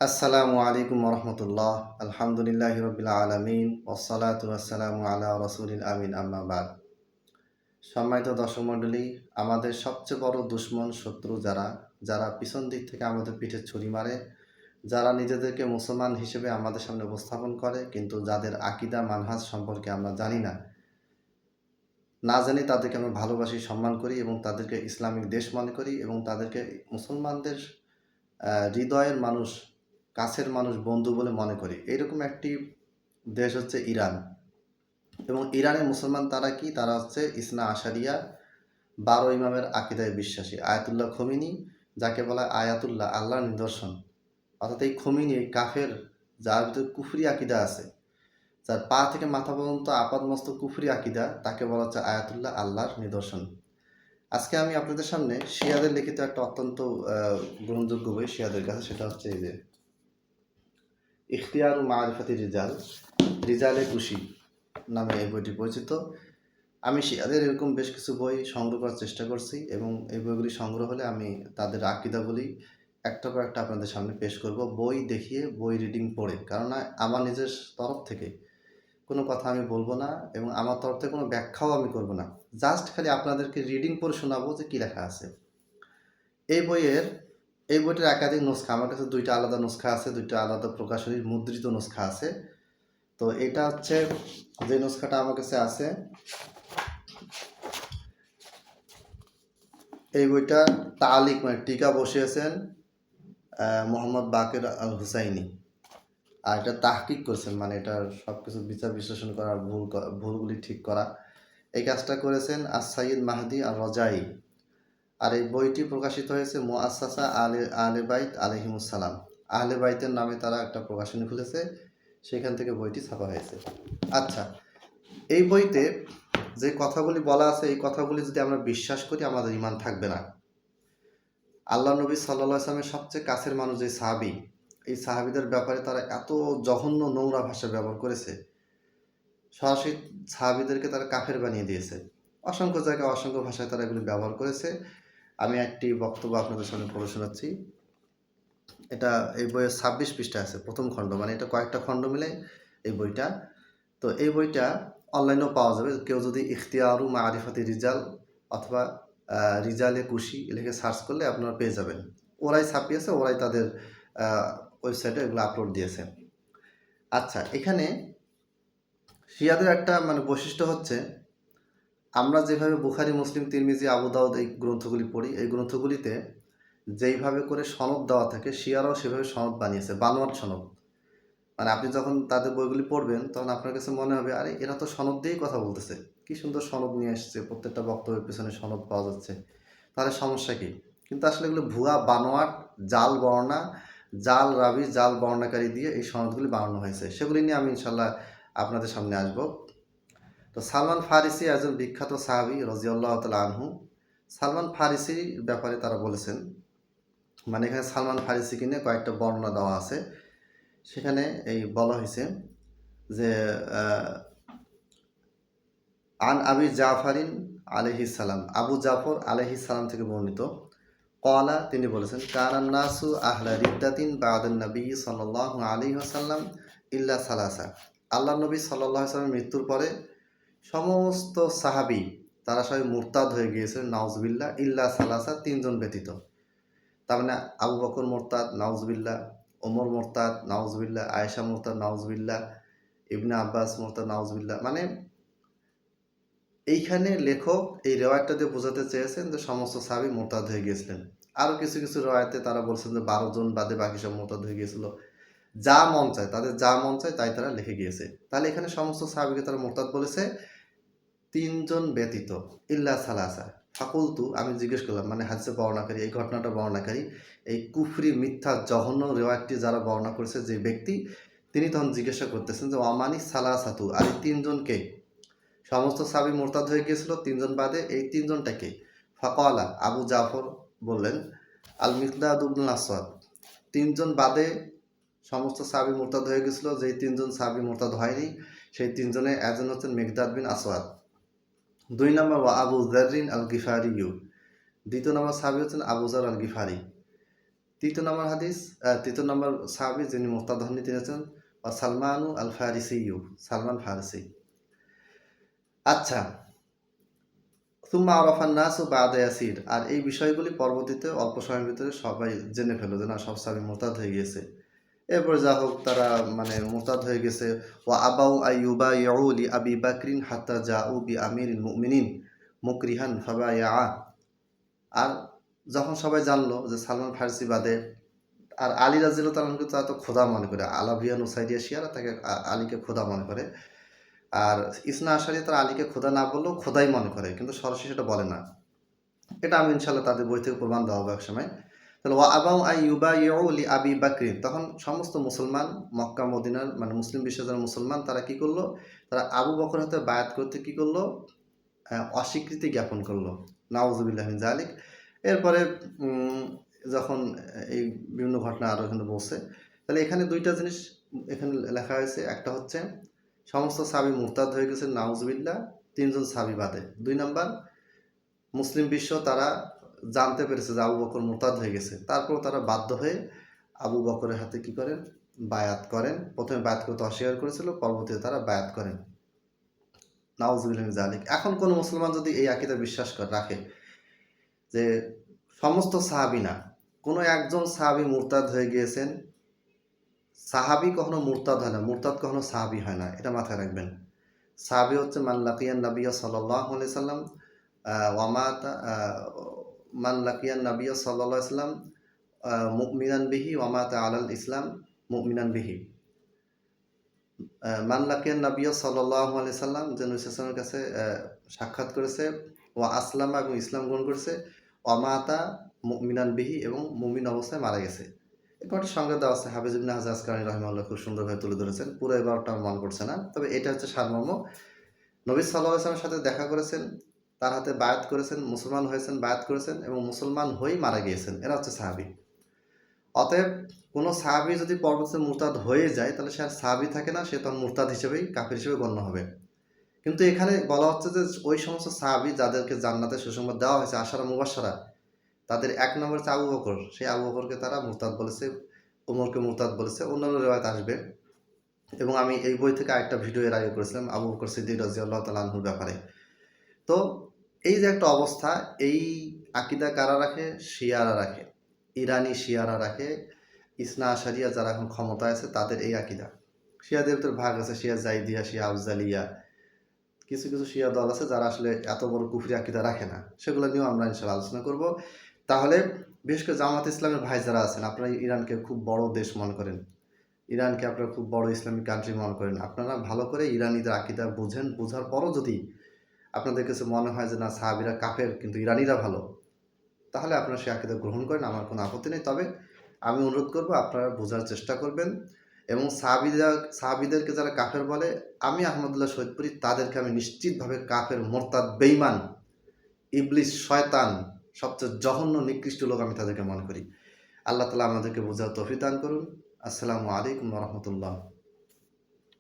আসসালামু আলাইকুম রহমতুল্লাহ। আলহামদুলিল্লাহ রবিল আলমিন ওসলাত ওয়াসালামু আলা রসুলিল আমিন আম্মা বাদ। সম্মানিত দর্শক মণ্ডলী, আমাদের সবচেয়ে বড় দুশ্মন শত্রু যারা যারা পিছন দিক থেকে আমাদের পিঠে ছুরি মারে, যারা নিজেদেরকে মুসলমান হিসেবে আমাদের সামনে উপস্থাপন করে, কিন্তু যাদের আকিদা মানহাজ সম্পর্কে আমরা জানি না, না জানি তাদেরকে আমরা ভালোবাসি, সম্মান করি এবং তাদেরকে ইসলামিক দেশ মনে করি এবং তাদেরকে মুসলমানদের হৃদয়ের মানুষ, কাছের মানুষ, বন্ধু বলে মনে করি। এইরকম একটি দেশ হচ্ছে ইরান। এবং ইরানের মুসলমান তারা কি? তারা হচ্ছে ইসনা আশারিয়া, 12 ইমামের আকিদায় বিশ্বাসী। আয়াতুল্লাহ খোমিনি, যাকে বলা আয়াতুল্লাহ, আল্লাহর নিদর্শন, অর্থাৎ এই খোমিনি, এই কাফের, যার ভিতরে কুফরি আকিদা আছে, যার পা থেকে মাথা পর্যন্ত আপাদমস্ত কুফরি আকিদা, তাকে বলা হচ্ছে আয়াতুল্লাহ, আল্লাহর নিদর্শন। আজকে আমি আপনাদের সামনে শিয়াদের লিখিত একটা অত্যন্ত গ্রহণযোগ্য বই শিয়াদের কাছে, সেটা হচ্ছে এই যে ইখতিয়ার ও মারিফাতি রিজাল, রিজালে কুশি নামে এই বইটি পরিচিত। আমি শিয়াদের এরকম বেশ কিছু বই সংগ্রহ করার চেষ্টা করছি এবং এই বইগুলি সংগ্রহ হলে আমি তাদের আকিদাগুলি একটা পর একটা আপনাদের সামনে পেশ করব, বই দেখিয়ে, বই রিডিং পড়ে। কেননা আমার নিজের তরফ থেকে কোনো কথা আমি বলবো না এবং আমার তরফ থেকে কোনো ব্যাখ্যাও আমি করব না। জাস্ট খালি আপনাদেরকে রিডিং পড়ে শোনাবো যে কী লেখা আছে এই বইয়ের। এই বইটার একাধিক নুসখা আমার কাছে, 2টা আলাদা নুসখা আছে, 2টা আলাদা প্রকাশনীর মুদ্রিত নুসখা আছে। তো এটা হচ্ছে যে নুসখাটা আমার কাছে আছে, এই বইটা তালিক মানে টিকা বসিয়েছেন মোহাম্মদ বাকের আল হুসাইনি, আর এটা তাহকিক করছেন, মানে এটার সব কিছু বিচার বিশ্লেষণ করা, ভুলগুলি ঠিক করা, এই কাজটা করেছেন সাইয়্যিদ মাহদি আর রজাই। আর এই বইটি প্রকাশিত হয়েছে মুআসসাসা আহলে বাইত আলাইহিমুসসালাম, আহলে বাইতের নামে তারা একটা প্রকাশনী খুলেছে, সেখান থেকে বইটি ছাপা হয়েছে। আচ্ছা, এই বইতে যে কথাগুলি বলা আছে, এই কথাগুলি যদি আমরা বিশ্বাস করি, আমাদের ঈমান থাকবে না। আল্লাহ নবী সাল্লাল্লাহু আলাইহি ওয়াসাল্লামের সবচেয়ে কাছের মানুষ যে সাহাবী, এই সাহাবীদের ব্যাপারে তারা এত জঘন্য নোংরা ভাষা ব্যবহার করেছে, সরাসরি সাহাবীদেরকে তারা কাফের বানিয়ে দিয়েছে। অসংখ্য জায়গায় অসংখ্য ভাষায় তারা এগুলি ব্যবহার করেছে। আমি একটি বক্তব্য আপনাদের সামনে পড়ে শোনাচ্ছি। এটা এই বইয়ের 26 পৃষ্ঠা আছে, প্রথম খণ্ড, মানে এটা কয়েকটা খণ্ড মিলে এই বইটা। তো এই বইটা অনলাইনেও পাওয়া যাবে। কেউ যদি ইখতিয়ারু মারিফাতি রিজাল অথবা রিজালে কুশি লিখে সার্চ করলে আপনারা পেয়ে যাবেন। ওরাই ছাপিয়েছে, ওরাই তাদের ওয়েবসাইটে এগুলো আপলোড দিয়েছে। আচ্ছা, এখানে শিয়াদের একটা মানে বৈশিষ্ট্য হচ্ছে, আমরা যেভাবে বুখারী, মুসলিম, তিরমিজি, আবু দাউদ এই গ্রন্থগুলি পড়ি, এই গ্রন্থগুলিতে যেইভাবে করে সনদ দেওয়া থাকে, শিয়ারাও সেভাবে সনদ বানিয়েছে, বানোয়াট সনদ। মানে আপনি যখন তাদের বইগুলি পড়বেন, তখন আপনার কাছে মনে হবে, আরে এরা তো সনদ দিয়েই কথা বলতেছে, কি সুন্দর সনদ নিয়ে এসছে, প্রত্যেকটা বক্তব্যের পেছনে সনদ পাওয়া যাচ্ছে, তাহলে সমস্যা কি? কিন্তু আসলে এগুলো ভুয়া, বানোয়াট, জাল বর্ণনা, জাল রাবি, জাল বর্ণাকারী দিয়ে এই সনদগুলি বানানো হয়েছে। সেগুলি নিয়ে আমি ইনশাল্লাহ আপনাদের সামনে আসব। তো সালমান ফারিসি একজন বিখ্যাত সাহাবী রাদিয়াল্লাহু তাআলা আনহু। সালমান ফারিসির ব্যাপারে তারা বলেছেন, মানে এখানে সালমান ফারিসিকে নিয়ে কয়েকটা বর্ণনা দেওয়া আছে। সেখানে এই বলা হয়েছে যে আন আবি জাফারিন আলাইহিস সালাম, আবু জাফর আলাইহিস সালাম থেকে বর্ণিত, ক্বালা, তিনি বলেছেন, কানান নাসু আহলা রিদ্দাতিন বাদান নবী সাল্লাল্লাহু আলাইহি ওয়াসাল্লাম ইল্লা সালাসা। আল্লাহর নবী সাল্লাল্লাহু আলাইহি ওয়াসাল্লামের মৃত্যুর পরে সমস্ত সাহাবী তারা সবাই মুরতাদ হয়ে গিয়েছিলেন, নাউজুবিল্লাহ, ইল্লা সালাসা, 3জন ব্যতীত। তার মানে আবু বকর মুরতাদ, নাউজুবিল্লাহ, ওমর মুরতাদ, নাউজুবিল্লাহ, আয়েশা মুরতাদ, নাউজুবিল্লাহ, ইবনে আব্বাস মুরতাদ, নাউজুবিল্লাহ। মানে এইখানে লেখক এই রেওয়ায়তটা দিয়ে বোঝাতে চেয়েছেন যে সমস্ত সাহাবী মুরতাদ হয়ে গিয়েছিলেন। আরও কিছু কিছু রেওয়ায়েতে তারা বলছেন যে 12 জন বাদে বাকি সব মুরতাদ হয়ে গিয়েছিল। যা মন চায়, তাদের যা মন চায় তাই তারা লিখে গিয়েছে। তাহলে এখানে সমস্ত সাহাবীকে তারা মুরতাদ বলেছে, 3জন ব্যতীত, ইল্লা সালাসা। ফাকুলতু, আমি জিজ্ঞেস করলাম, মানে হাদিসে বর্ণনাকারী, এই ঘটনাটা বর্ণনাকারী, এই কুফরি, মিথ্যা, জঘন্য রেওয়ায়তটি যারা বর্ণনা করেছে যে ব্যক্তি, তিনি তখন জিজ্ঞাসা করতেছেন যে ওয়ামানি সালাসাতু, আর এই 3জনকে, সমস্ত সাহাবী মুরতাদ হয়ে গিয়েছিল, 3জন বাদে, এই 3জনটাকে? ফাকালা, আবু জাফর বললেন, আল মিকদাদ ইবনুল আসওয়াদ। 3জন বাদে সমস্ত সাহাবী মুরতাদ হয়ে গেছিল, যেই 3জন সাহাবী মুরতাদ হয়নি, সেই 3জনের একজন হচ্ছেন মিকদাদ বিন আসওয়াদ। 2 নম্বর ওয়া আবু যাররিন আল গিফারি, দ্বিতীয় নম্বর সাহাবী হচ্ছেন আবু যার আল গিফারি। তৃতীয় নম্বর হাদিস, তৃতীয় নম্বর সাহাবী যিনি মুরতাদ হননি তিনি হচ্ছেন সালমানু আল ফারিসিয়ু, সালমান ফারসি। আচ্ছা, সুম্মা আরাফান নাসু বা'দা ইয়াসির, আর এই বিষয়গুলি পরবর্তীতে অল্প সময়ের ভিতরে সবাই জেনে ফেলল যে না সব সাহাবী মুরতাদ হয়ে গিয়েছে। এরপর যা হোক তারা মানে মুরতাদ হয়ে গেছে। ওয়া আবাউ আইয়ুবাইউ লি আবি বাকরিন হাত্তা জাউ বি আমিরিল মুমিনিন মুকরিহান ফাবাইয়া। আর যখন সবাই জানলো যে সালমান ফারসি বাদে আর আলী রাদিয়াল্লাহু তাআলা আনহু তারা তো খোদা মনে করে, আলাভিয়া নুসাইরিয়া শিয়ারা তাকে আলীকে খোদা মনে করে। আর ইসনা আশারি তারা আলীকে খোদা না বললেও খোদাই মনে করে, কিন্তু সরাসরি সেটা বলে না। এটা আমি ইনশাআল্লাহ তাদের বই থেকে প্রমাণ দেওয়া হবে এক সময়। তাহলে ওয়া আবাউ আইয়ুবাইউ লি আবি বাকরিন, তখন সমস্ত মুসলমান মক্কা মদিনার মানে মুসলিম বিশ্বের যারা মুসলমান তারা কি করলো, তারা আবু বকর হাতে বায়াত করতে কি করলো, অস্বীকৃতি জ্ঞাপন করলো। নাউযুবিল্লাহি মিন যালিক। এরপরে যখন এই বিভিন্ন ঘটনা আরও এখানে বলছে, তাহলে এখানে দুইটা জিনিস এখানে লেখা হয়েছে। একটা হচ্ছে সমস্ত সাহাবী মুরতাদ হয়ে গেছে নাউযুবিল্লাহ, 3 জন সাহাবী বাদে। 2 নাম্বার মুসলিম বিশ্ব তারা জানতে পেরেছে যে আবু বকর মুরতাদ হয়ে গেছে, তারপর তারা বাধ্য হয়ে আবু বকরের হাতে কি করেন, বায়াত করেন। প্রথমে বায়াত করতে অস্বীকার করেছিল, পরবর্তীতে তারা বায়াত করেন। নাউযুবিল্লাহি মিন যালিক। এখন কোন মুসলমান যদি এই আকীদা বিশ্বাস রাখে যে সমস্ত সাহাবী না, কোনো একজন সাহাবী মুরতাদ হয়ে গিয়েছেন, সাহাবী কখনো মুরতাদ হয় না, মুরতাদ কখনো সাহাবী হয় না, এটা মাথায় রাখবেন। সাহাবী হচ্ছে মান লাকিয়ান নাবিয়্যা সাল্লাল্লাহু আলাইহি সাল্লাম ওয়া মাতা মান লাকিয়ান নাবিয়্যা সাল্লাল্লাহু আলাইহি সাল্লাম মুমিনান বিহি ওয়া মাতা আলাল ইসলাম মুমিনান বিহি। মান লাকিয়ান নাবিয়্যা সাল্লাল্লাহু আলাইহি সাল্লাম, যে নবী সাল্লাল্লাহু আলাইহি সাল্লামের কাছে সাক্ষাৎ করেছে, ওয়া আসলামা এবং ইসলাম গ্রহণ করেছে, ওয়া মাতা মুমিনান বিহি এবং মুমিন অবস্থায় মারা গেছে। কয়েকটি সংজ্ঞা দেওয়া আছে, হাফিজ ইবনে হাজার আসকালানী রাহিমাহুল্লাহ খুব সুন্দরভাবে তুলে ধরেছেন। পুরো 11টা আমার মনে পড়ছে না, তবে এটা হচ্ছে সারমর্ম। নবী সাল্লাল্লাহু আলাইহি ওয়াসাল্লামের সাথে দেখা করেছেন, তার হাতে বায়াত করেছেন, মুসলমান হয়েছেন, বায়াত করেছেন এবং মুসলমান হয়েই মারা গিয়েছেন, এরা হচ্ছে সাহাবী। অতএব কোনো সাহাবী যদি পরবর্তীতে মুরতাদ হয়ে যায় তাহলে সে আর সাহাবী থাকে না, সে তখন মুরতাদ হিসেবেই কাফির হিসেবে গণ্য হবে। কিন্তু এখানে বলা হচ্ছে যে ওই সমস্ত সাহাবী যাদেরকে জান্নাতের সুসংবাদ দেওয়া হয়েছে আশারা মুবাশশারা, তাদের 1 নম্বর হচ্ছে আবু বকর। সেই আবু বকরকে তারা মুরতাদ বলেছে, ওমরকে মুরতাদ বলেছে, অন্যান্য রিওয়ায়াত আসবে। এবং আমি এই বই থেকে আরেকটা ভিডিও এর আগে করেছিলাম আবু বকর সিদ্দিক রাদিয়াল্লাহু তাআলা আনহুর ব্যাপারে। তো এই যে একটা অবস্থা, এই আকীদা কারা রাখে? শিয়ারা রাখে, ইরানি শিয়ারা রাখে। ইসনা আশারিয়া যারা এখন ক্ষমতায় আছে তাদের এই আকীদা। শিয়াদের ভিতর ভাগ আছে, শিয়া জাইদিয়া, শিয়া আফজালিয়া, কিছু কিছু শিয়া দল আছে যারা আসলে এত বড় কুফরি আকীদা রাখে না, সেগুলো নিয়েও আমরা ইনশাআল্লাহ আলোচনা করব। তাহলে বিশেষ করে জামাত ইসলামের ভাই যারা আছেন, আপনারা ইরানকে খুব বড় দেশ মনে করেন, ইরানকে আপনারা খুব বড় ইসলামিক কান্ট্রি মনে করেন, আপনারা ভালো করে ইরানিদের আকীদা বুঝেন। বোঝার পরও যদি আপনাদের কাছে মনে হয় যে না সাহাবীরা কাফের কিন্তু ইরানিরা ভালো, তাহলে আপনারা সেই আকীদা গ্রহণ করেন, আমার কোনো আপত্তি নেই। তবে আমি অনুরোধ করব আপনারা বোঝার চেষ্টা করবেন। এবং সাহাবীদেরকে যারা কাফের বলে, আমি আহমদুল্লাহ শহীদপুরী তাদেরকে আমি নিশ্চিতভাবে কাফের, মোরতাদ, বেঈমান, ইবলিস, শয়তান, সবচেয়ে জঘন্য নিকৃষ্ট লোক আমি তাদেরকে মনে করি। আল্লাহ তাআলা আমাদেরকে বোঝার তৌফিক দান করুন। আসসালামু আলাইকুম ওয়া রাহমাতুল্লাহ।